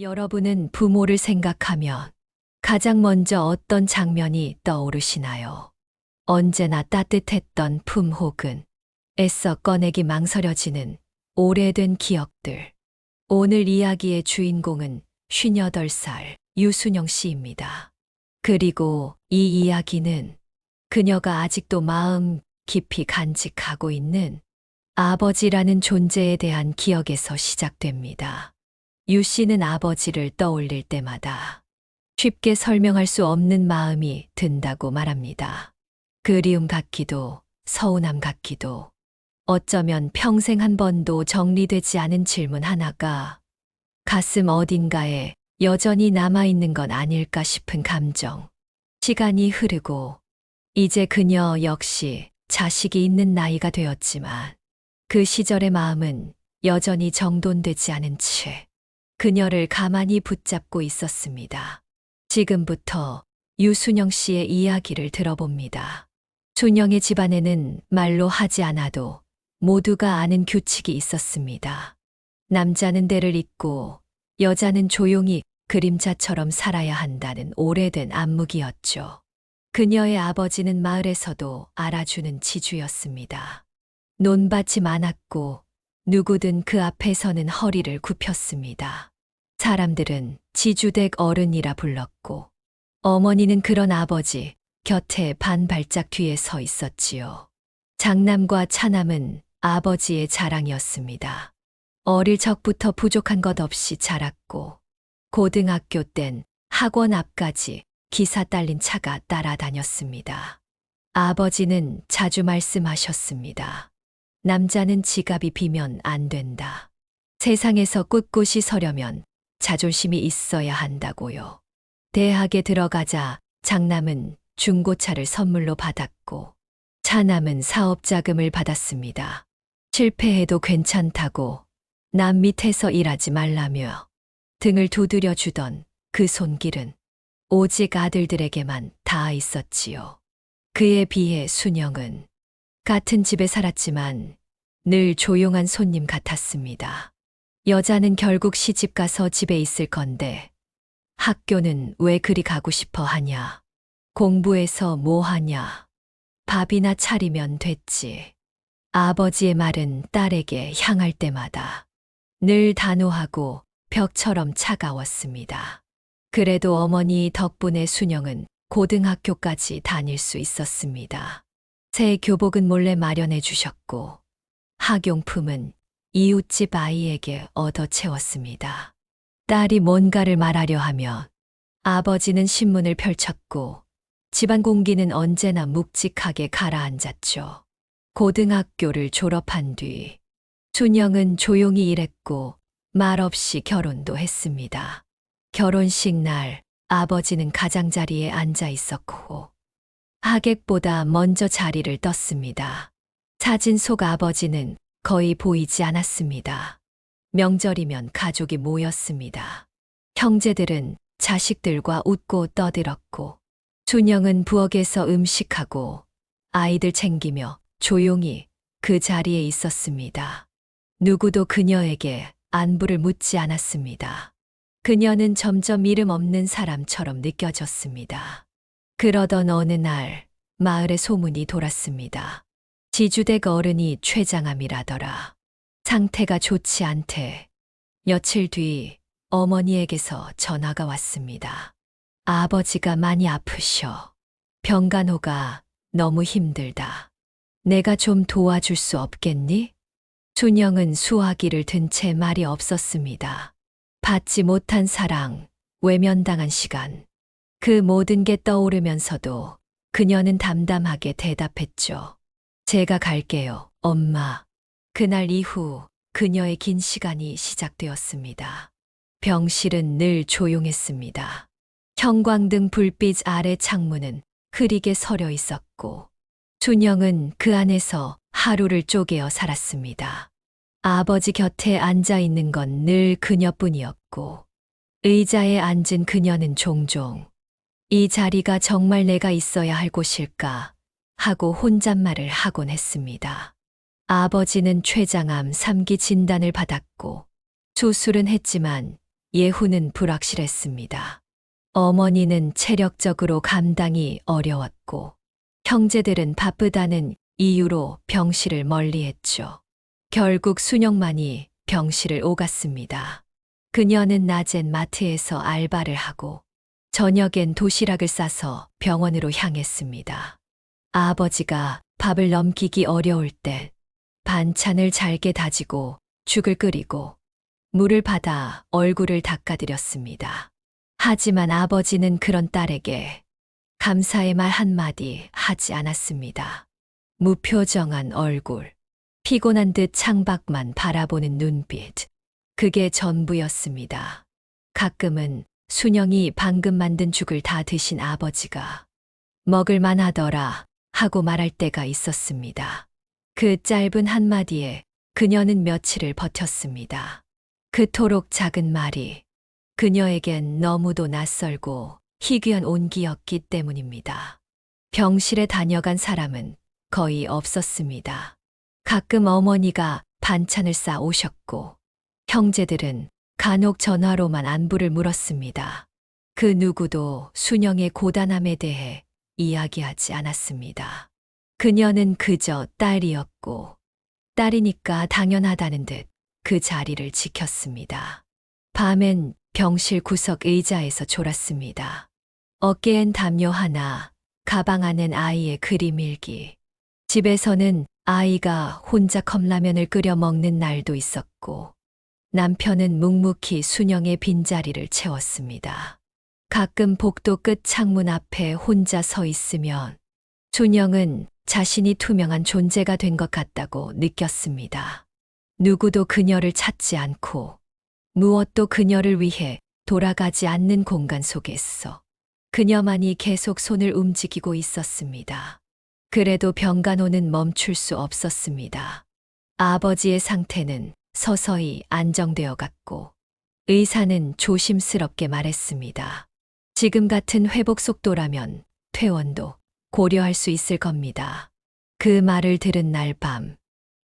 여러분은 부모를 생각하면 가장 먼저 어떤 장면이 떠오르시나요? 언제나 따뜻했던 품 혹은 애써 꺼내기 망설여지는 오래된 기억들. 오늘 이야기의 주인공은 58살 유순영 씨입니다. 그리고 이 이야기는 그녀가 아직도 마음 깊이 간직하고 있는 아버지라는 존재에 대한 기억에서 시작됩니다. 유 씨는 아버지를 떠올릴 때마다 쉽게 설명할 수 없는 마음이 든다고 말합니다. 그리움 같기도, 서운함 같기도, 어쩌면 평생 한 번도 정리되지 않은 질문 하나가 가슴 어딘가에 여전히 남아있는 건 아닐까 싶은 감정. 시간이 흐르고 이제 그녀 역시 자식이 있는 나이가 되었지만 그 시절의 마음은 여전히 정돈되지 않은 채 그녀를 가만히 붙잡고 있었습니다. 지금부터 유순영 씨의 이야기를 들어봅니다. 순영의 집안에는 말로 하지 않아도 모두가 아는 규칙이 있었습니다. 남자는 때를 잊고 여자는 조용히 그림자처럼 살아야 한다는 오래된 암묵이었죠. 그녀의 아버지는 마을에서도 알아주는 지주였습니다. 논밭이 많았고 누구든 그 앞에서는 허리를 굽혔습니다. 사람들은 지주댁 어른이라 불렀고 어머니는 그런 아버지 곁에 반발짝 뒤에 서 있었지요. 장남과 차남은 아버지의 자랑이었습니다. 어릴 적부터 부족한 것 없이 자랐고 고등학교 땐 학원 앞까지 기사 딸린 차가 따라다녔습니다. 아버지는 자주 말씀하셨습니다. 남자는 지갑이 비면 안 된다. 세상에서 꿋꿋이 서려면 자존심이 있어야 한다고요. 대학에 들어가자 장남은 중고차를 선물로 받았고 차남은 사업 자금을 받았습니다. 실패해도 괜찮다고 남 밑에서 일하지 말라며 등을 두드려 주던 그 손길은 오직 아들들에게만 닿아 있었지요. 그에 비해 순영은 같은 집에 살았지만 늘 조용한 손님 같았습니다. 여자는 결국 시집 가서 집에 있을 건데 학교는 왜 그리 가고 싶어 하냐? 공부해서 뭐 하냐? 밥이나 차리면 됐지. 아버지의 말은 딸에게 향할 때마다 늘 단호하고 벽처럼 차가웠습니다. 그래도 어머니 덕분에 순영은 고등학교까지 다닐 수 있었습니다. 새 교복은 몰래 마련해 주셨고 학용품은 이웃집 아이에게 얻어 채웠습니다. 딸이 뭔가를 말하려 하면 아버지는 신문을 펼쳤고 집안 공기는 언제나 묵직하게 가라앉았죠. 고등학교를 졸업한 뒤 순영은 조용히 일했고 말없이 결혼도 했습니다. 결혼식 날 아버지는 가장자리에 앉아 있었고 하객보다 먼저 자리를 떴습니다. 사진 속 아버지는 거의 보이지 않았습니다. 명절이면 가족이 모였습니다. 형제들은 자식들과 웃고 떠들었고 순영은 부엌에서 음식하고 아이들 챙기며 조용히 그 자리에 있었습니다. 누구도 그녀에게 안부를 묻지 않았습니다. 그녀는 점점 이름 없는 사람처럼 느껴졌습니다. 그러던 어느 날 마을에 소문이 돌았습니다. 지주댁 어른이 췌장암이라더라. 상태가 좋지 않대. 며칠 뒤 어머니에게서 전화가 왔습니다. 아버지가 많이 아프셔. 병간호가 너무 힘들다. 내가 좀 도와줄 수 없겠니? 순영은 수화기를 든 채 말이 없었습니다. 받지 못한 사랑, 외면당한 시간, 그 모든 게 떠오르면서도 그녀는 담담하게 대답했죠. 제가 갈게요, 엄마. 그날 이후 그녀의 긴 시간이 시작되었습니다. 병실은 늘 조용했습니다. 형광등 불빛 아래 창문은 흐리게 서려 있었고 순영은 그 안에서 하루를 쪼개어 살았습니다. 아버지 곁에 앉아 있는 건 늘 그녀뿐이었고 의자에 앉은 그녀는 종종 이 자리가 정말 내가 있어야 할 곳일까 하고 혼잣말을 하곤 했습니다. 아버지는 췌장암 3기 진단을 받았고 수술은 했지만 예후는 불확실했습니다. 어머니는 체력적으로 감당이 어려웠고, 형제들은 바쁘다는 이유로 병실을 멀리했죠. 결국 순영만이 병실을 오갔습니다. 그녀는 낮엔 마트에서 알바를 하고 저녁엔 도시락을 싸서 병원으로 향했습니다. 아버지가 밥을 넘기기 어려울 때 반찬을 잘게 다지고 죽을 끓이고 물을 받아 얼굴을 닦아드렸습니다. 하지만 아버지는 그런 딸에게 감사의 말 한마디 하지 않았습니다. 무표정한 얼굴, 피곤한 듯 창밖만 바라보는 눈빛. 그게 전부였습니다. 가끔은 순영이 방금 만든 죽을 다 드신 아버지가 먹을만 하더라 하고 말할 때가 있었습니다. 그 짧은 한마디에 그녀는 며칠을 버텼습니다. 그토록 작은 말이 그녀에겐 너무도 낯설고 희귀한 온기였기 때문입니다. 병실에 다녀간 사람은 거의 없었습니다. 가끔 어머니가 반찬을 싸 오셨고 형제들은 간혹 전화로만 안부를 물었습니다. 그 누구도 순영의 고단함에 대해 이야기하지 않았습니다. 그녀는 그저 딸이었고 딸이니까 당연하다는 듯 그 자리를 지켰습니다. 밤엔 병실 구석 의자에서 졸았습니다. 어깨엔 담요 하나, 가방 안엔 아이의 그림 일기. 집에서는 아이가 혼자 컵라면을 끓여 먹는 날도 있었고 남편은 묵묵히 순영의 빈자리를 채웠습니다. 가끔 복도 끝 창문 앞에 혼자 서 있으면 순영은 자신이 투명한 존재가 된 것 같다고 느꼈습니다. 누구도 그녀를 찾지 않고 무엇도 그녀를 위해 돌아가지 않는 공간 속에서 그녀만이 계속 손을 움직이고 있었습니다. 그래도 병간호는 멈출 수 없었습니다. 아버지의 상태는 서서히 안정되어 갔고 의사는 조심스럽게 말했습니다. 지금 같은 회복 속도라면 퇴원도 고려할 수 있을 겁니다. 그 말을 들은 날 밤,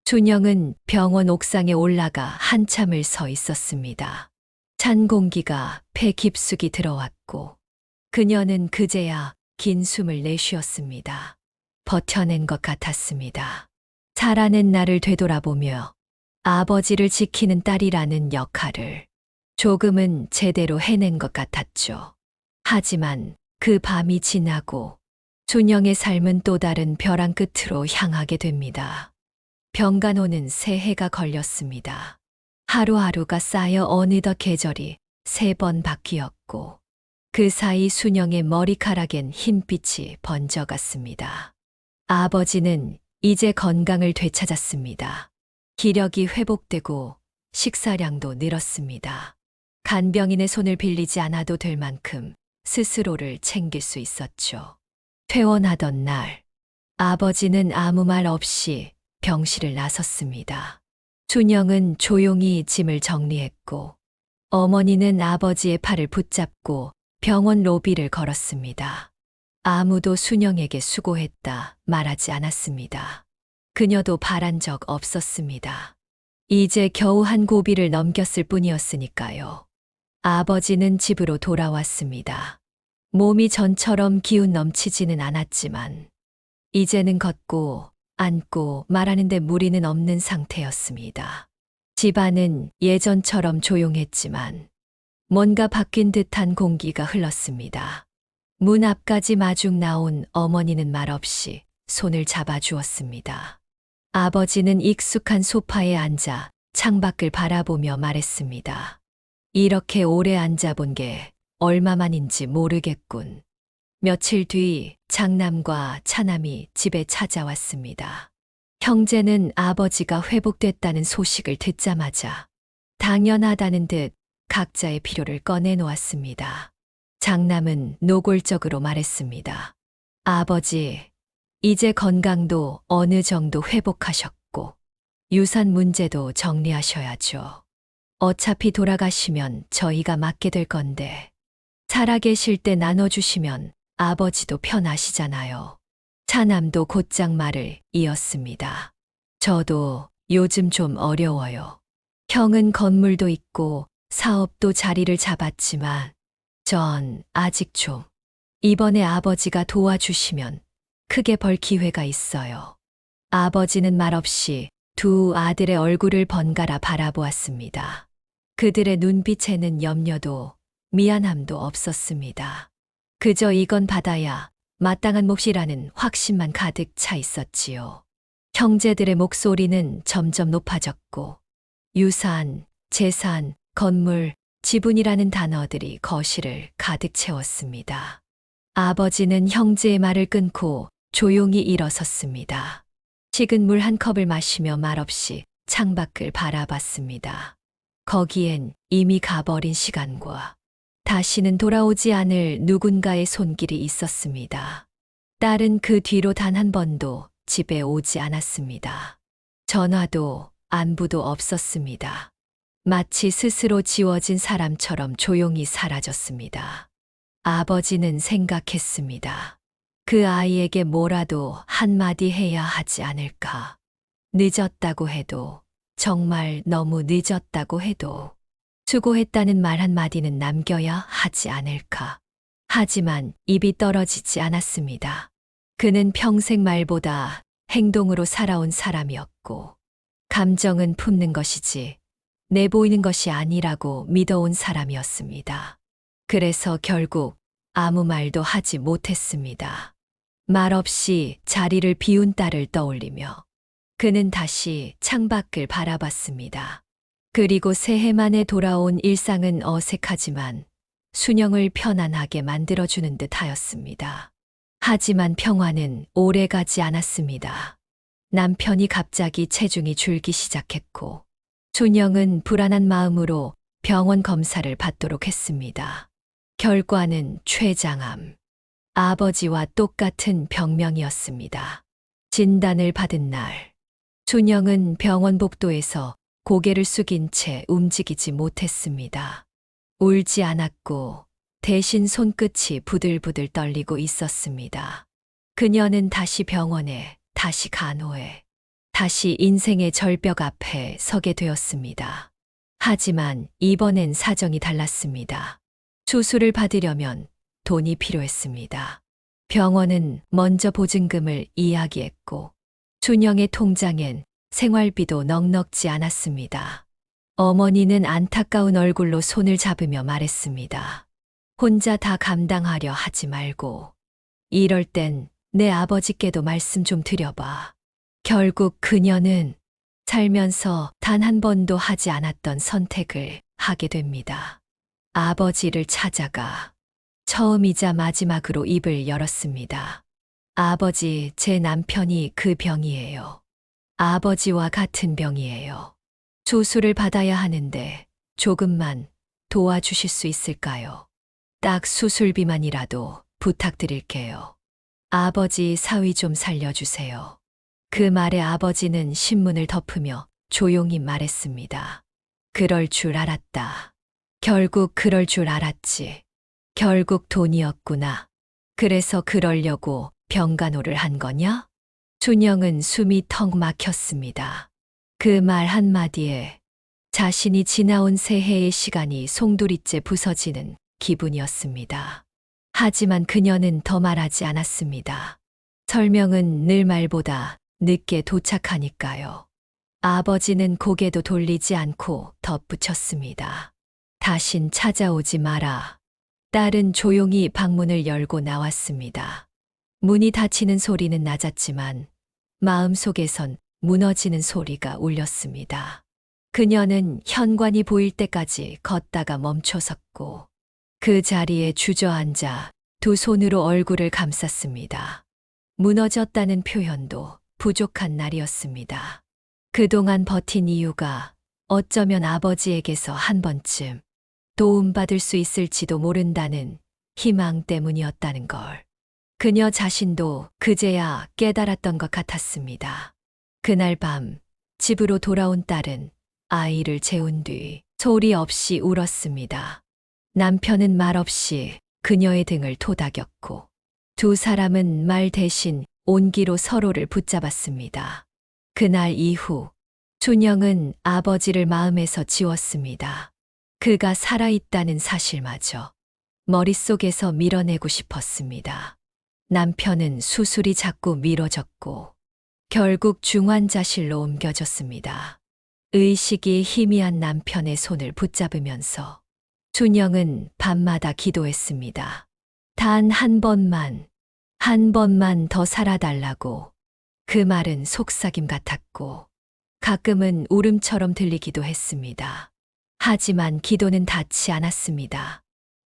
순영은 병원 옥상에 올라가 한참을 서 있었습니다. 찬 공기가 폐 깊숙이 들어왔고 그녀는 그제야 긴 숨을 내쉬었습니다. 버텨낸 것 같았습니다. 살아낸 나를 되돌아보며 아버지를 지키는 딸이라는 역할을 조금은 제대로 해낸 것 같았죠. 하지만 그 밤이 지나고 순영의 삶은 또 다른 벼랑 끝으로 향하게 됩니다. 병간호는 새해가 걸렸습니다. 하루하루가 쌓여 어느덧 계절이 3번 바뀌었고 그 사이 순영의 머리카락엔 흰빛이 번져갔습니다. 아버지는 이제 건강을 되찾았습니다. 기력이 회복되고 식사량도 늘었습니다. 간병인의 손을 빌리지 않아도 될 만큼 스스로를 챙길 수 있었죠. 퇴원하던 날, 아버지는 아무 말 없이 병실을 나섰습니다. 순영은 조용히 짐을 정리했고 어머니는 아버지의 팔을 붙잡고 병원 로비를 걸었습니다. 아무도 순영에게 수고했다 말하지 않았습니다. 그녀도 바란 적 없었습니다. 이제 겨우 한 고비를 넘겼을 뿐이었으니까요. 아버지는 집으로 돌아왔습니다. 몸이 전처럼 기운 넘치지는 않았지만 이제는 걷고 앉고 말하는데 무리는 없는 상태였습니다. 집안은 예전처럼 조용했지만 뭔가 바뀐 듯한 공기가 흘렀습니다. 문 앞까지 마중 나온 어머니는 말없이 손을 잡아주었습니다. 아버지는 익숙한 소파에 앉아 창밖을 바라보며 말했습니다. 이렇게 오래 앉아본 게 얼마만인지 모르겠군. 며칠 뒤 장남과 차남이 집에 찾아왔습니다. 형제는 아버지가 회복됐다는 소식을 듣자마자 당연하다는 듯 각자의 필요를 꺼내놓았습니다. 장남은 노골적으로 말했습니다. 아버지, 이제 건강도 어느 정도 회복하셨고 유산 문제도 정리하셔야죠. 어차피 돌아가시면 저희가 맡게 될 건데 살아계실 때 나눠주시면 아버지도 편하시잖아요. 차남도 곧장 말을 이었습니다. 저도 요즘 좀 어려워요. 형은 건물도 있고 사업도 자리를 잡았지만 전 아직 좀 이번에 아버지가 도와주시면 크게 벌 기회가 있어요. 아버지는 말없이 두 아들의 얼굴을 번갈아 바라보았습니다. 그들의 눈빛에는 염려도 미안함도 없었습니다. 그저 이건 받아야 마땅한 몫이라는 확신만 가득 차 있었지요. 형제들의 목소리는 점점 높아졌고 유산, 재산, 건물, 지분이라는 단어들이 거실을 가득 채웠습니다. 아버지는 형제의 말을 끊고 조용히 일어섰습니다. 식은 물 한 컵을 마시며 말없이 창밖을 바라봤습니다. 거기엔 이미 가버린 시간과 다시는 돌아오지 않을 누군가의 손길이 있었습니다. 딸은 그 뒤로 단 한 번도 집에 오지 않았습니다. 전화도 안부도 없었습니다. 마치 스스로 지워진 사람처럼 조용히 사라졌습니다. 아버지는 생각했습니다. 그 아이에게 뭐라도 한마디 해야 하지 않을까. 늦었다고 해도, 정말 너무 늦었다고 해도, 수고했다는 말 한마디는 남겨야 하지 않을까. 하지만 입이 떨어지지 않았습니다. 그는 평생 말보다 행동으로 살아온 사람이었고, 감정은 품는 것이지 내보이는 것이 아니라고 믿어온 사람이었습니다. 그래서 결국 아무 말도 하지 못했습니다. 말없이 자리를 비운 딸을 떠올리며 그는 다시 창밖을 바라봤습니다. 그리고 새해 만에 돌아온 일상은 어색하지만 순영을 편안하게 만들어주는 듯 하였습니다. 하지만 평화는 오래 가지 않았습니다. 남편이 갑자기 체중이 줄기 시작했고 순영은 불안한 마음으로 병원 검사를 받도록 했습니다. 결과는 췌장암. 아버지와 똑같은 병명이었습니다. 진단을 받은 날, 순영은 병원 복도에서 고개를 숙인 채 움직이지 못했습니다. 울지 않았고 대신 손끝이 부들부들 떨리고 있었습니다. 그녀는 다시 병원에, 다시 간호에, 다시 인생의 절벽 앞에 서게 되었습니다. 하지만 이번엔 사정이 달랐습니다. 수술을 받으려면 돈이 필요했습니다. 병원은 먼저 보증금을 이야기했고 순영의 통장엔 생활비도 넉넉지 않았습니다. 어머니는 안타까운 얼굴로 손을 잡으며 말했습니다. 혼자 다 감당하려 하지 말고 이럴 땐 내 아버지께도 말씀 좀 드려봐. 결국 그녀는 살면서 단 한 번도 하지 않았던 선택을 하게 됩니다. 아버지를 찾아가 처음이자 마지막으로 입을 열었습니다. 아버지, 제 남편이 그 병이에요. 아버지와 같은 병이에요. 수술을 받아야 하는데 조금만 도와주실 수 있을까요? 딱 수술비만이라도 부탁드릴게요. 아버지 사위 좀 살려주세요. 그 말에 아버지는 신문을 덮으며 조용히 말했습니다. 그럴 줄 알았다. 결국 그럴 줄 알았지. 결국 돈이었구나. 그래서 그러려고 병간호를 한 거냐? 순영은 숨이 턱 막혔습니다. 그 말 한마디에 자신이 지나온 새해의 시간이 송두리째 부서지는 기분이었습니다. 하지만 그녀는 더 말하지 않았습니다. 설명은 늘 말보다 늦게 도착하니까요. 아버지는 고개도 돌리지 않고 덧붙였습니다. 다신 찾아오지 마라. 딸은 조용히 방문을 열고 나왔습니다. 문이 닫히는 소리는 낮았지만 마음속에선 무너지는 소리가 울렸습니다. 그녀는 현관이 보일 때까지 걷다가 멈춰섰고 그 자리에 주저앉아 두 손으로 얼굴을 감쌌습니다. 무너졌다는 표현도 부족한 날이었습니다. 그동안 버틴 이유가 어쩌면 아버지에게서 한 번쯤 도움받을 수 있을지도 모른다는 희망 때문이었다는 걸. 그녀 자신도 그제야 깨달았던 것 같았습니다. 그날 밤 집으로 돌아온 딸은 아이를 재운 뒤 소리 없이 울었습니다. 남편은 말없이 그녀의 등을 토닥였고 두 사람은 말 대신 온기로 서로를 붙잡았습니다. 그날 이후 순영은 아버지를 마음에서 지웠습니다. 그가 살아있다는 사실마저 머릿속에서 밀어내고 싶었습니다. 남편은 수술이 자꾸 미뤄졌고 결국 중환자실로 옮겨졌습니다. 의식이 희미한 남편의 손을 붙잡으면서 준영은 밤마다 기도했습니다. 단 한 번만 더 살아달라고. 그 말은 속삭임 같았고 가끔은 울음처럼 들리기도 했습니다. 하지만 기도는 닿지 않았습니다.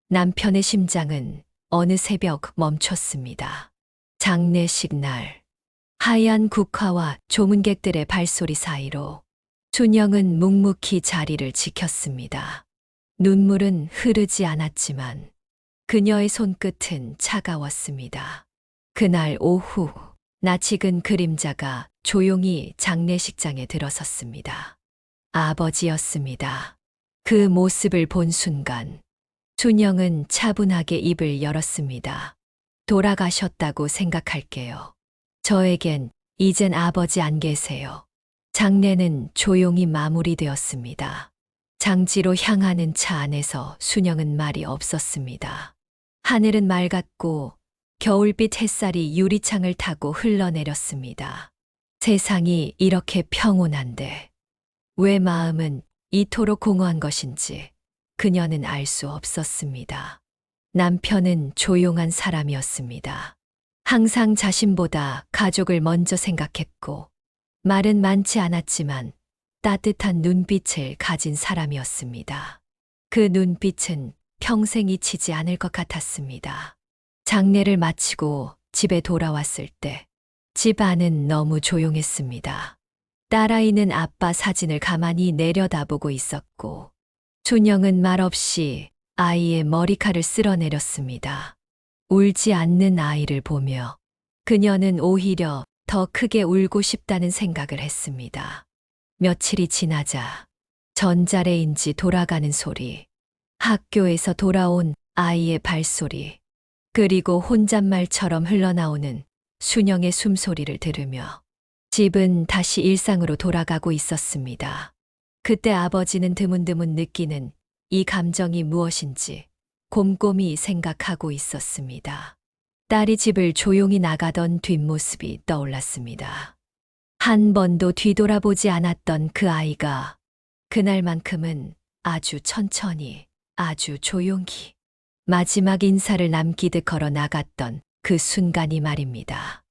남편의 심장은 어느 새벽 멈췄습니다. 장례식 날, 하얀 국화와 조문객들의 발소리 사이로 준영은 묵묵히 자리를 지켰습니다. 눈물은 흐르지 않았지만 그녀의 손끝은 차가웠습니다. 그날 오후, 낯익은 그림자가 조용히 장례식장에 들어섰습니다. 아버지였습니다. 그 모습을 본 순간 준영은 차분하게 입을 열었습니다. 돌아가셨다고 생각할게요. 저에겐 이젠 아버지 안 계세요. 장례는 조용히 마무리되었습니다. 장지로 향하는 차 안에서 순영은 말이 없었습니다. 하늘은 맑았고 겨울빛 햇살이 유리창을 타고 흘러내렸습니다. 세상이 이렇게 평온한데 왜 마음은 이토록 공허한 것인지 그녀는 알 수 없었습니다. 남편은 조용한 사람이었습니다. 항상 자신보다 가족을 먼저 생각했고 말은 많지 않았지만 따뜻한 눈빛을 가진 사람이었습니다. 그 눈빛은 평생 잊히지 않을 것 같았습니다. 장례를 마치고 집에 돌아왔을 때 집 안은 너무 조용했습니다. 딸아이는 아빠 사진을 가만히 내려다보고 있었고 준영은 말없이 아이의 머리칼을 쓸어내렸습니다. 울지 않는 아이를 보며 그녀는 오히려 더 크게 울고 싶다는 생각을 했습니다. 며칠이 지나자 전자레인지 돌아가는 소리, 학교에서 돌아온 아이의 발소리, 그리고 혼잣말처럼 흘러나오는 순영의 숨소리를 들으며 집은 다시 일상으로 돌아가고 있었습니다. 그때 아버지는 드문드문 느끼는 이 감정이 무엇인지 곰곰이 생각하고 있었습니다. 딸이 집을 조용히 나가던 뒷모습이 떠올랐습니다. 한 번도 뒤돌아보지 않았던 그 아이가 그날만큼은 아주 천천히, 아주 조용히 마지막 인사를 남기듯 걸어 나갔던 그 순간이 말입니다.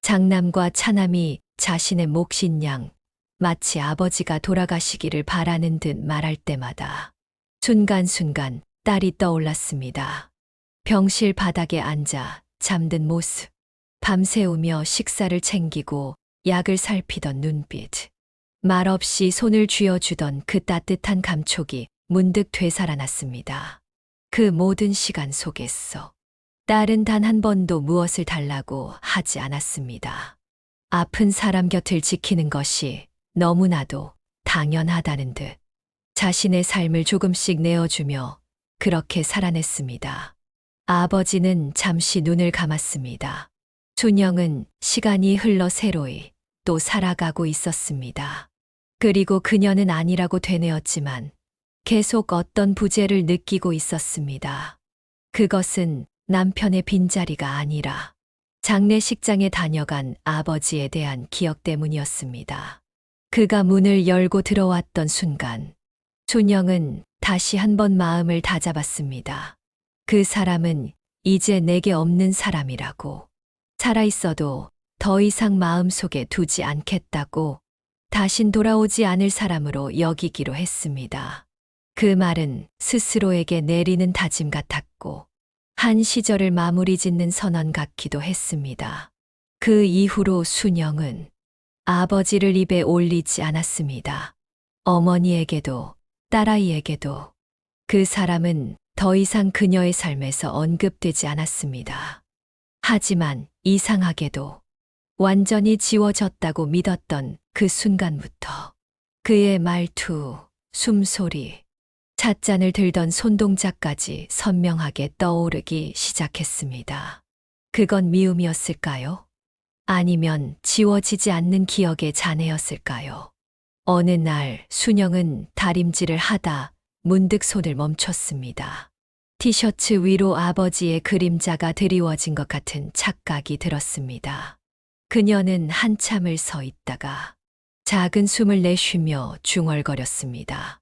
장남과 차남이 자신의 몫인 양 마치 아버지가 돌아가시기를 바라는 듯 말할 때마다 순간순간 딸이 떠올랐습니다. 병실 바닥에 앉아 잠든 모습, 밤새우며 식사를 챙기고 약을 살피던 눈빛, 말없이 손을 쥐어주던 그 따뜻한 감촉이 문득 되살아났습니다. 그 모든 시간 속에서 딸은 단 한 번도 무엇을 달라고 하지 않았습니다. 아픈 사람 곁을 지키는 것이 너무나도 당연하다는 듯 자신의 삶을 조금씩 내어주며 그렇게 살아냈습니다. 아버지는 잠시 눈을 감았습니다. 준영은 시간이 흘러 새로이 또 살아가고 있었습니다. 그리고 그녀는 아니라고 되뇌었지만 계속 어떤 부재를 느끼고 있었습니다. 그것은 남편의 빈자리가 아니라 장례식장에 다녀간 아버지에 대한 기억 때문이었습니다. 그가 문을 열고 들어왔던 순간 준영은 다시 한 번 마음을 다잡았습니다. 그 사람은 이제 내게 없는 사람이라고, 살아있어도 더 이상 마음속에 두지 않겠다고, 다신 돌아오지 않을 사람으로 여기기로 했습니다. 그 말은 스스로에게 내리는 다짐 같았고 한 시절을 마무리 짓는 선언 같기도 했습니다. 그 이후로 순영은 아버지를 입에 올리지 않았습니다. 어머니에게도 딸아이에게도 그 사람은 더 이상 그녀의 삶에서 언급되지 않았습니다. 하지만 이상하게도 완전히 지워졌다고 믿었던 그 순간부터 그의 말투, 숨소리, 찻잔을 들던 손동작까지 선명하게 떠오르기 시작했습니다. 그건 미움이었을까요? 아니면 지워지지 않는 기억의 잔해였을까요? 어느 날 순영은 다림질을 하다 문득 손을 멈췄습니다. 티셔츠 위로 아버지의 그림자가 드리워진 것 같은 착각이 들었습니다. 그녀는 한참을 서 있다가 작은 숨을 내쉬며 중얼거렸습니다.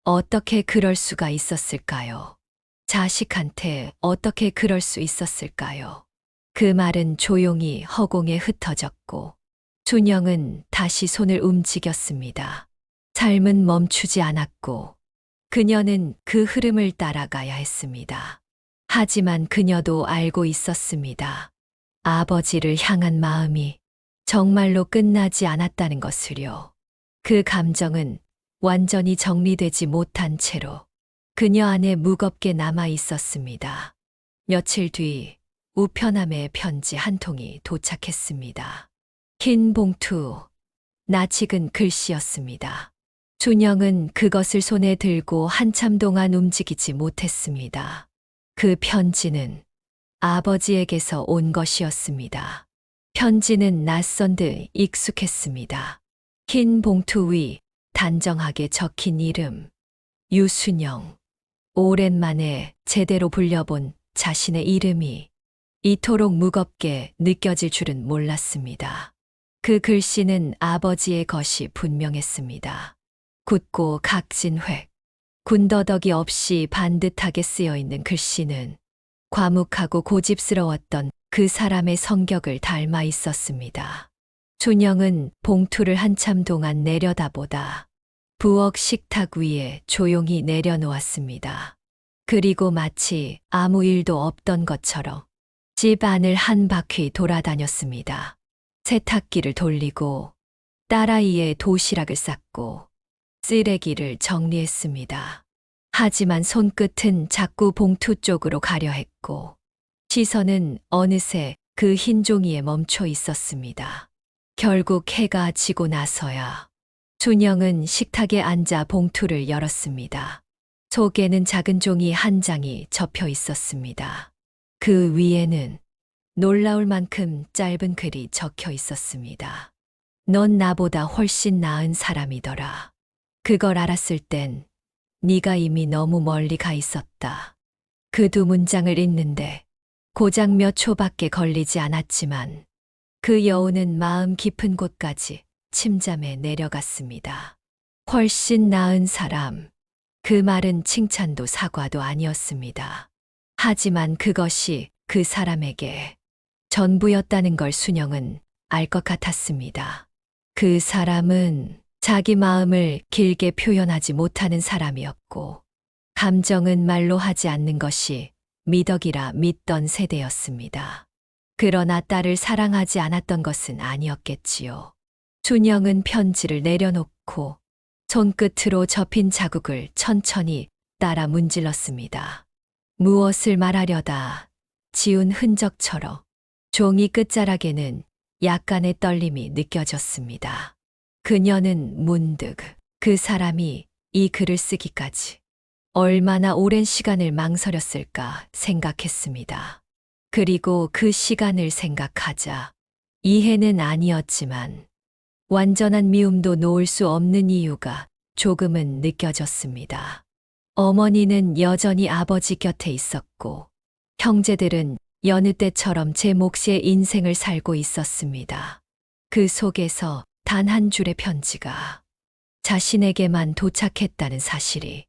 어떻게 그럴 수가 있었을까요? 자식한테 어떻게 그럴 수 있었을까요? 그 말은 조용히 허공에 흩어졌고 준영은 다시 손을 움직였습니다. 삶은 멈추지 않았고 그녀는 그 흐름을 따라가야 했습니다. 하지만 그녀도 알고 있었습니다. 아버지를 향한 마음이 정말로 끝나지 않았다는 것을요. 그 감정은 완전히 정리되지 못한 채로 그녀 안에 무겁게 남아 있었습니다. 며칠 뒤 우편함에 편지 한 통이 도착했습니다. 흰 봉투, 낯익은 글씨였습니다. 준영은 그것을 손에 들고 한참 동안 움직이지 못했습니다. 그 편지는 아버지에게서 온 것이었습니다. 편지는 낯선 듯 익숙했습니다. 흰 봉투 위 단정하게 적힌 이름, 유순영. 오랜만에 제대로 불려본 자신의 이름이 이토록 무겁게 느껴질 줄은 몰랐습니다. 그 글씨는 아버지의 것이 분명했습니다. 굳고 각진 획, 군더더기 없이 반듯하게 쓰여 있는 글씨는 과묵하고 고집스러웠던 그 사람의 성격을 닮아 있었습니다. 준영은 봉투를 한참 동안 내려다보다 부엌 식탁 위에 조용히 내려놓았습니다. 그리고 마치 아무 일도 없던 것처럼 집 안을 한 바퀴 돌아다녔습니다. 세탁기를 돌리고 딸아이의 도시락을 쌌고 쓰레기를 정리했습니다. 하지만 손끝은 자꾸 봉투 쪽으로 가려 했고 시선은 어느새 그 흰 종이에 멈춰 있었습니다. 결국 해가 지고 나서야 준영은 식탁에 앉아 봉투를 열었습니다. 속에는 작은 종이 한 장이 접혀 있었습니다. 그 위에는 놀라울 만큼 짧은 글이 적혀 있었습니다. 넌 나보다 훨씬 나은 사람이더라. 그걸 알았을 땐 네가 이미 너무 멀리 가 있었다. 그 두 문장을 읽는데 고작 몇 초밖에 걸리지 않았지만 그 여운은 마음 깊은 곳까지 침잠에 내려갔습니다. 훨씬 나은 사람. 그 말은 칭찬도 사과도 아니었습니다. 하지만 그것이 그 사람에게 전부였다는 걸 순영은 알 것 같았습니다. 그 사람은 자기 마음을 길게 표현하지 못하는 사람이었고, 감정은 말로 하지 않는 것이 미덕이라 믿던 세대였습니다. 그러나 딸을 사랑하지 않았던 것은 아니었겠지요. 준영은 편지를 내려놓고 손끝으로 접힌 자국을 천천히 따라 문질렀습니다. 무엇을 말하려다 지운 흔적처럼 종이 끝자락에는 약간의 떨림이 느껴졌습니다. 그녀는 문득 그 사람이 이 글을 쓰기까지 얼마나 오랜 시간을 망설였을까 생각했습니다. 그리고 그 시간을 생각하자 이해는 아니었지만 완전한 미움도 놓을 수 없는 이유가 조금은 느껴졌습니다. 어머니는 여전히 아버지 곁에 있었고 형제들은 여느 때처럼 제 몫의 인생을 살고 있었습니다. 그 속에서 단 한 줄의 편지가 자신에게만 도착했다는 사실이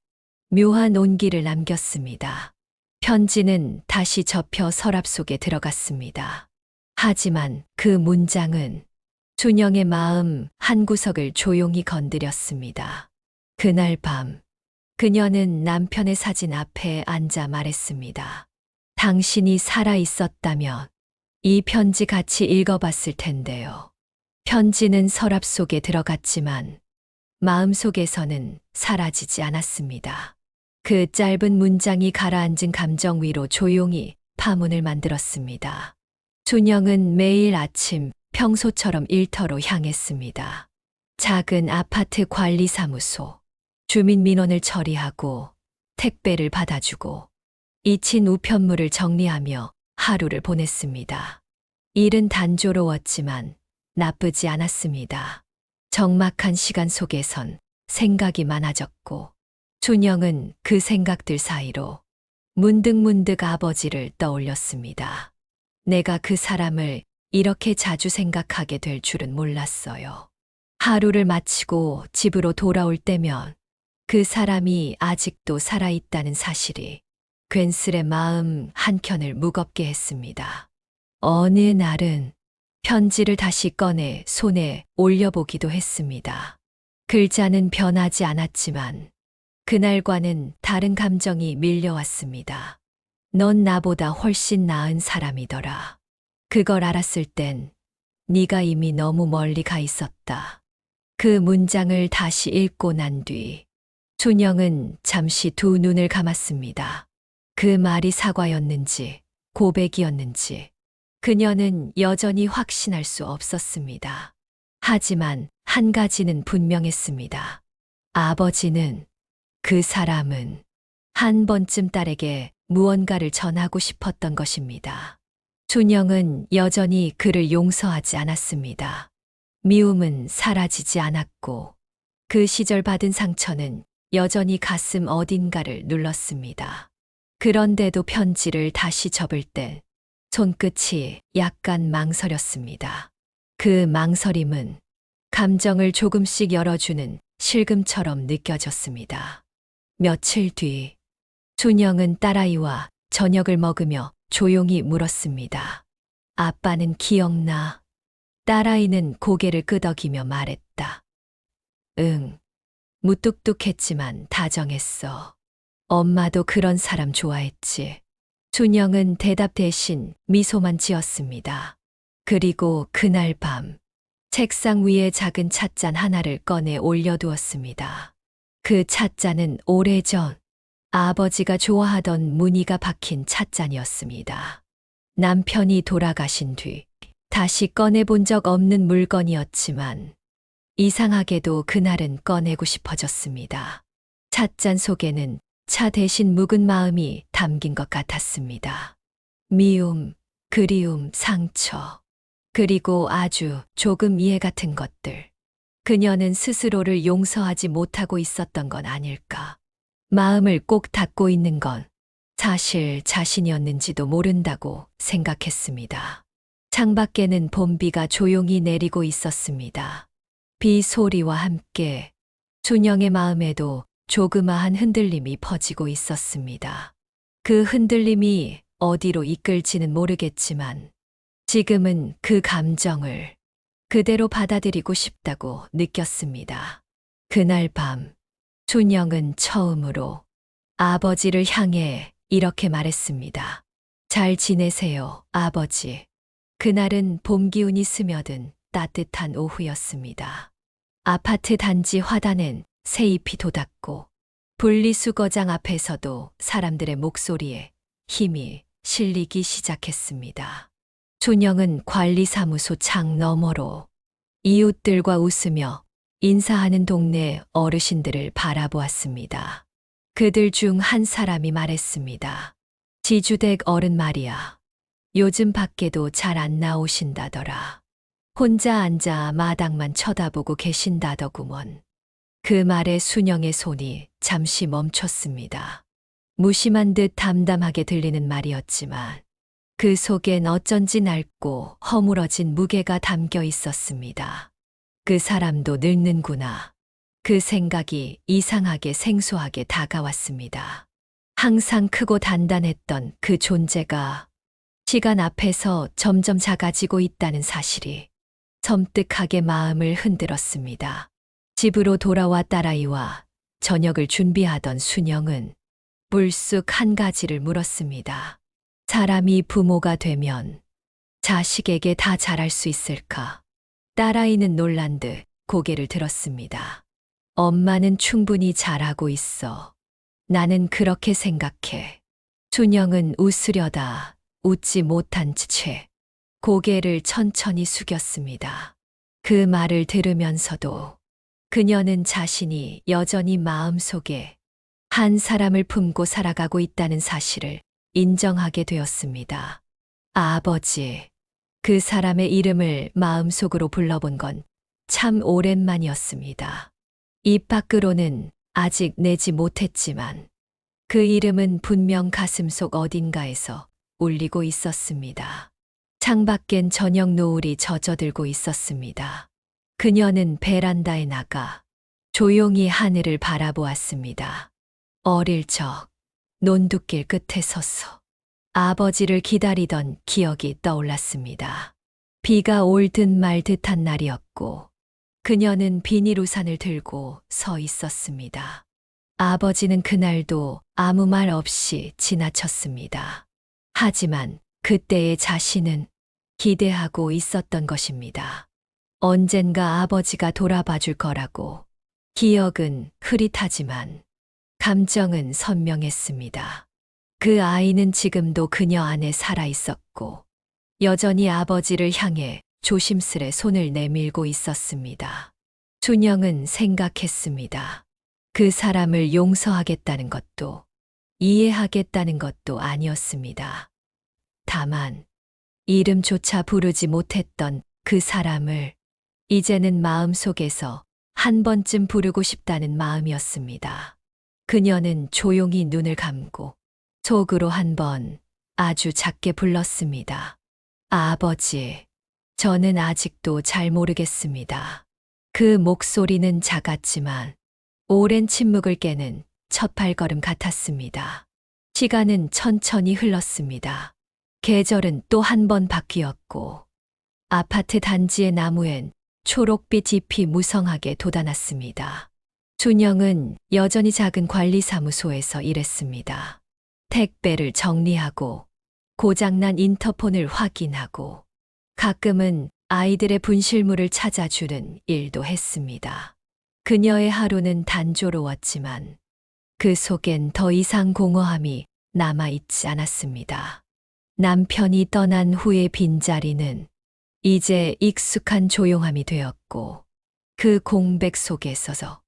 묘한 온기를 남겼습니다. 편지는 다시 접혀 서랍 속에 들어갔습니다. 하지만 그 문장은 준영의 마음 한구석을 조용히 건드렸습니다. 그날 밤 그녀는 남편의 사진 앞에 앉아 말했습니다. 당신이 살아 있었다면 이 편지 같이 읽어봤을 텐데요. 편지는 서랍 속에 들어갔지만 마음속에서는 사라지지 않았습니다. 그 짧은 문장이 가라앉은 감정 위로 조용히 파문을 만들었습니다. 준영은 매일 아침 평소처럼 일터로 향했습니다. 작은 아파트 관리사무소, 주민민원을 처리하고 택배를 받아주고 잊힌 우편물을 정리하며 하루를 보냈습니다. 일은 단조로웠지만 나쁘지 않았습니다. 적막한 시간 속에선 생각이 많아졌고 춘영은 그 생각들 사이로 문득문득 아버지를 떠올렸습니다. 내가 그 사람을 이렇게 자주 생각하게 될 줄은 몰랐어요. 하루를 마치고 집으로 돌아올 때면 그 사람이 아직도 살아있다는 사실이 괜스레 마음 한켠을 무겁게 했습니다. 어느 날은 편지를 다시 꺼내 손에 올려보기도 했습니다. 글자는 변하지 않았지만 그날과는 다른 감정이 밀려왔습니다. 넌 나보다 훨씬 나은 사람이더라. 그걸 알았을 땐 네가 이미 너무 멀리 가 있었다. 그 문장을 다시 읽고 난 뒤 춘영은 잠시 두 눈을 감았습니다. 그 말이 사과였는지 고백이었는지 그녀는 여전히 확신할 수 없었습니다. 하지만 한 가지는 분명했습니다. 아버지는, 그 사람은 한 번쯤 딸에게 무언가를 전하고 싶었던 것입니다. 춘영은 여전히 그를 용서하지 않았습니다. 미움은 사라지지 않았고 그 시절 받은 상처는 여전히 가슴 어딘가를 눌렀습니다. 그런데도 편지를 다시 접을 때 손끝이 약간 망설였습니다. 그 망설임은 감정을 조금씩 열어주는 실금처럼 느껴졌습니다. 며칠 뒤 춘영은 딸아이와 저녁을 먹으며 조용히 물었습니다. 아빠는 기억나? 딸아이는 고개를 끄덕이며 말했다. 응. 무뚝뚝했지만 다정했어. 엄마도 그런 사람 좋아했지. 춘영은 대답 대신 미소만 지었습니다. 그리고 그날 밤 책상 위에 작은 찻잔 하나를 꺼내 올려두었습니다. 그 찻잔은 오래전 아버지가 좋아하던 무늬가 박힌 찻잔이었습니다. 남편이 돌아가신 뒤 다시 꺼내본 적 없는 물건이었지만 이상하게도 그날은 꺼내고 싶어졌습니다. 찻잔 속에는 차 대신 묵은 마음이 담긴 것 같았습니다. 미움, 그리움, 상처, 그리고 아주 조금 이해 같은 것들. 그녀는 스스로를 용서하지 못하고 있었던 건 아닐까. 마음을 꼭 닫고 있는 건 사실 자신이었는지도 모른다고 생각했습니다. 창밖에는 봄비가 조용히 내리고 있었습니다. 비 소리와 함께 춘영의 마음에도 조그마한 흔들림이 퍼지고 있었습니다. 그 흔들림이 어디로 이끌지는 모르겠지만 지금은 그 감정을 그대로 받아들이고 싶다고 느꼈습니다. 그날 밤 춘영은 처음으로 아버지를 향해 이렇게 말했습니다. 잘 지내세요, 아버지. 그날은 봄 기운이 스며든 따뜻한 오후였습니다. 아파트 단지 화단엔 새잎이 돋았고 분리수거장 앞에서도 사람들의 목소리에 힘이 실리기 시작했습니다. 춘영은 관리사무소 창 너머로 이웃들과 웃으며 인사하는 동네 어르신들을 바라보았습니다. 그들 중 한 사람이 말했습니다. 지주댁 어른 말이야. 요즘 밖에도 잘 안 나오신다더라. 혼자 앉아 마당만 쳐다보고 계신다더구먼. 그 말에 순영의 손이 잠시 멈췄습니다. 무심한 듯 담담하게 들리는 말이었지만 그 속엔 어쩐지 낡고 허물어진 무게가 담겨 있었습니다. 그 사람도 늙는구나. 그 생각이 이상하게 생소하게 다가왔습니다. 항상 크고 단단했던 그 존재가 시간 앞에서 점점 작아지고 있다는 사실이 섬뜩하게 마음을 흔들었습니다. 집으로 돌아와 딸아이와 저녁을 준비하던 순영은 불쑥 한 가지를 물었습니다. 사람이 부모가 되면 자식에게 다 잘할 수 있을까? 딸아이는 놀란 듯 고개를 들었습니다. 엄마는 충분히 잘하고 있어. 나는 그렇게 생각해. 춘영은 웃으려다 웃지 못한 채 고개를 천천히 숙였습니다. 그 말을 들으면서도 그녀는 자신이 여전히 마음속에 한 사람을 품고 살아가고 있다는 사실을 인정하게 되었습니다. 아버지, 그 사람의 이름을 마음속으로 불러본 건 참 오랜만이었습니다. 입 밖으로는 아직 내지 못했지만 그 이름은 분명 가슴속 어딘가에서 울리고 있었습니다. 창밖엔 저녁 노을이 젖어들고 있었습니다. 그녀는 베란다에 나가 조용히 하늘을 바라보았습니다. 어릴 적 논두길 끝에 서서 아버지를 기다리던 기억이 떠올랐습니다. 비가 올 듯 말 듯한 날이었고 그녀는 비닐우산을 들고 서 있었습니다. 아버지는 그날도 아무 말 없이 지나쳤습니다. 하지만 그때의 자신은 기대하고 있었던 것입니다. 언젠가 아버지가 돌아봐 줄 거라고. 기억은 흐릿하지만 감정은 선명했습니다. 그 아이는 지금도 그녀 안에 살아 있었고 여전히 아버지를 향해 조심스레 손을 내밀고 있었습니다. 준영은 생각했습니다. 그 사람을 용서하겠다는 것도 이해하겠다는 것도 아니었습니다. 다만 이름조차 부르지 못했던 그 사람을 이제는 마음속에서 한 번쯤 부르고 싶다는 마음이었습니다. 그녀는 조용히 눈을 감고 속으로 한 번 아주 작게 불렀습니다. 아버지, 저는 아직도 잘 모르겠습니다. 그 목소리는 작았지만 오랜 침묵을 깨는 첫 발걸음 같았습니다. 시간은 천천히 흘렀습니다. 계절은 또 한 번 바뀌었고 아파트 단지의 나무엔 초록빛 잎이 무성하게 돋아났습니다. 준영은 여전히 작은 관리사무소에서 일했습니다. 택배를 정리하고 고장난 인터폰을 확인하고 가끔은 아이들의 분실물을 찾아주는 일도 했습니다. 그녀의 하루는 단조로웠지만 그 속엔 더 이상 공허함이 남아있지 않았습니다. 남편이 떠난 후의 빈자리는 이제 익숙한 조용함이 되었고 그 공백 속에 서서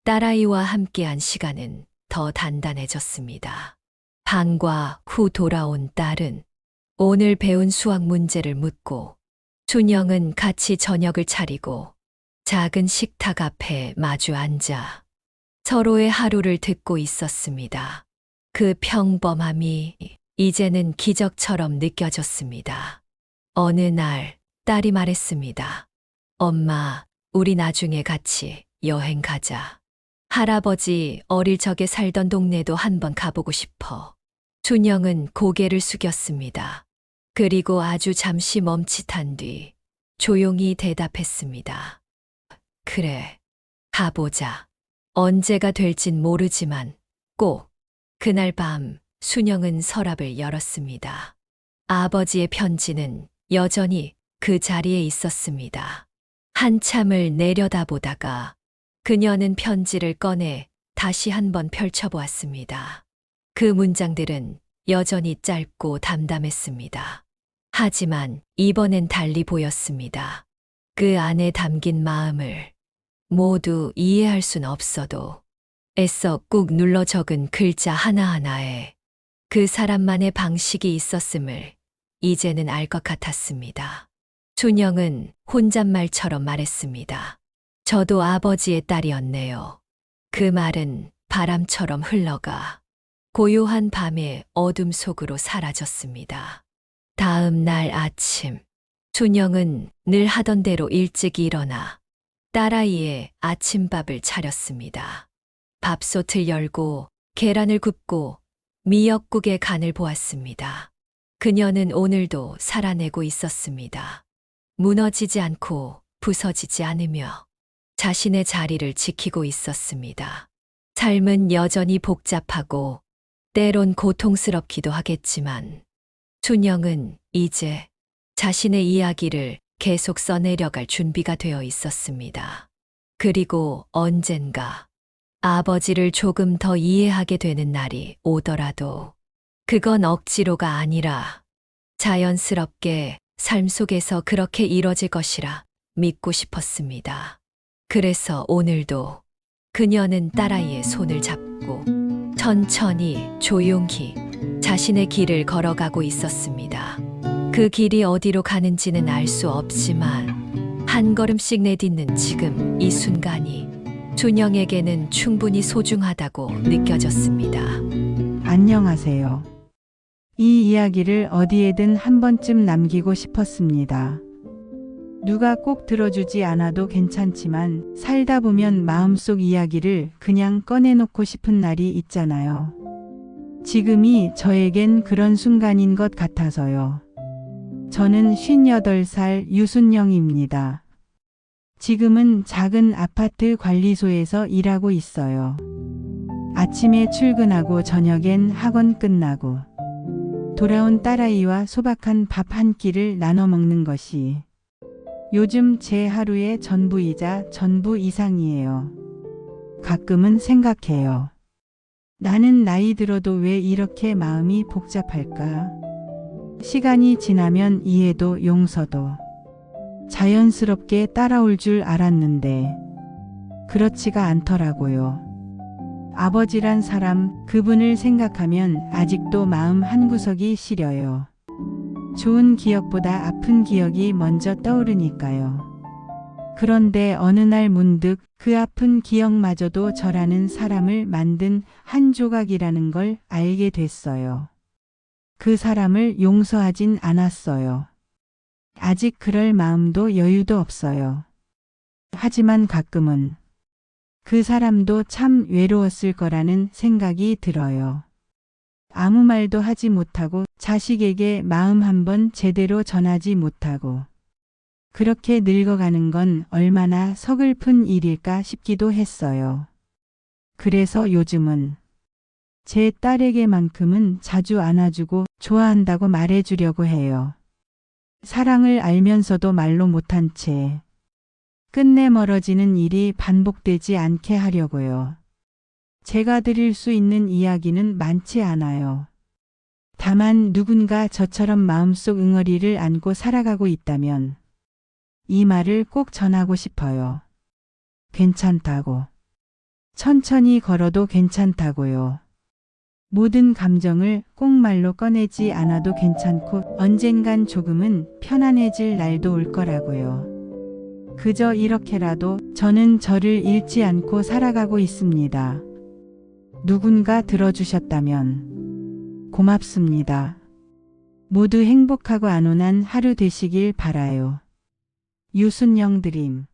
딸아이와 함께한 시간은 더 단단해졌습니다. 방과 후 돌아온 딸은 오늘 배운 수학 문제를 묻고 준영은 같이 저녁을 차리고 작은 식탁 앞에 마주 앉아 서로의 하루를 듣고 있었습니다. 그 평범함이 이제는 기적처럼 느껴졌습니다. 어느 날 딸이 말했습니다. 엄마, 우리 나중에 같이 여행 가자. 할아버지 어릴 적에 살던 동네도 한번 가보고 싶어. 준영은 고개를 숙였습니다. 그리고 아주 잠시 멈칫한 뒤 조용히 대답했습니다. 그래, 가보자. 언제가 될진 모르지만 꼭. 그날 밤 순영은 서랍을 열었습니다. 아버지의 편지는 여전히 그 자리에 있었습니다. 한참을 내려다보다가 그녀는 편지를 꺼내 다시 한번 펼쳐보았습니다. 그 문장들은 여전히 짧고 담담했습니다. 하지만 이번엔 달리 보였습니다. 그 안에 담긴 마음을 모두 이해할 순 없어도 애써 꾹 눌러 적은 글자 하나하나에 그 사람만의 방식이 있었음을 이제는 알 것 같았습니다. 준영은 혼잣말처럼 말했습니다. 저도 아버지의 딸이었네요. 그 말은 바람처럼 흘러가 고요한 밤의 어둠 속으로 사라졌습니다. 다음 날 아침, 준영은 늘 하던 대로 일찍 일어나 딸아이의 아침밥을 차렸습니다. 밥솥을 열고 계란을 굽고 미역국의 간을 보았습니다. 그녀는 오늘도 살아내고 있었습니다. 무너지지 않고 부서지지 않으며 자신의 자리를 지키고 있었습니다. 삶은 여전히 복잡하고 때론 고통스럽기도 하겠지만 준영은 이제 자신의 이야기를 계속 써내려갈 준비가 되어 있었습니다. 그리고 언젠가 아버지를 조금 더 이해하게 되는 날이 오더라도 그건 억지로가 아니라 자연스럽게 삶 속에서 그렇게 이뤄질 것이라 믿고 싶었습니다. 그래서 오늘도 그녀는 딸아이의 손을 잡고 천천히 조용히 자신의 길을 걸어가고 있었습니다. 그 길이 어디로 가는지는 알 수 없지만 한 걸음씩 내딛는 지금 이 순간이 준영에게는 충분히 소중하다고 느껴졌습니다. 안녕하세요. 이 이야기를 어디에든 한 번쯤 남기고 싶었습니다. 누가 꼭 들어주지 않아도 괜찮지만 살다 보면 마음속 이야기를 그냥 꺼내놓고 싶은 날이 있잖아요. 지금이 저에겐 그런 순간인 것 같아서요. 저는 58살 유순영입니다. 지금은 작은 아파트 관리소에서 일하고 있어요. 아침에 출근하고 저녁엔 학원 끝나고 돌아온 딸아이와 소박한 밥 한 끼를 나눠 먹는 것이 요즘 제 하루의 전부이자 전부 이상이에요. 가끔은 생각해요. 나는 나이 들어도 왜 이렇게 마음이 복잡할까? 시간이 지나면 이해도 용서도 자연스럽게 따라올 줄 알았는데 그렇지가 않더라고요. 아버지란 사람, 그분을 생각하면 아직도 마음 한구석이 시려요. 좋은 기억보다 아픈 기억이 먼저 떠오르니까요. 그런데 어느 날 문득 그 아픈 기억마저도 저라는 사람을 만든 한 조각이라는 걸 알게 됐어요. 그 사람을 용서하진 않았어요. 아직 그럴 마음도 여유도 없어요. 하지만 가끔은 그 사람도 참 외로웠을 거라는 생각이 들어요. 아무 말도 하지 못하고 자식에게 마음 한번 제대로 전하지 못하고 그렇게 늙어가는 건 얼마나 서글픈 일일까 싶기도 했어요. 그래서 요즘은 제 딸에게만큼은 자주 안아주고 좋아한다고 말해주려고 해요. 사랑을 알면서도 말로 못한 채 끝내 멀어지는 일이 반복되지 않게 하려고요. 제가 드릴 수 있는 이야기는 많지 않아요. 다만 누군가 저처럼 마음속 응어리를 안고 살아가고 있다면 이 말을 꼭 전하고 싶어요. 괜찮다고. 천천히 걸어도 괜찮다고요. 모든 감정을 꼭 말로 꺼내지 않아도 괜찮고 언젠간 조금은 편안해질 날도 올 거라고요. 그저 이렇게라도 저는 저를 잃지 않고 살아가고 있습니다. 누군가 들어주셨다면 고맙습니다. 모두 행복하고 안온한 하루 되시길 바라요. 유순영 드림.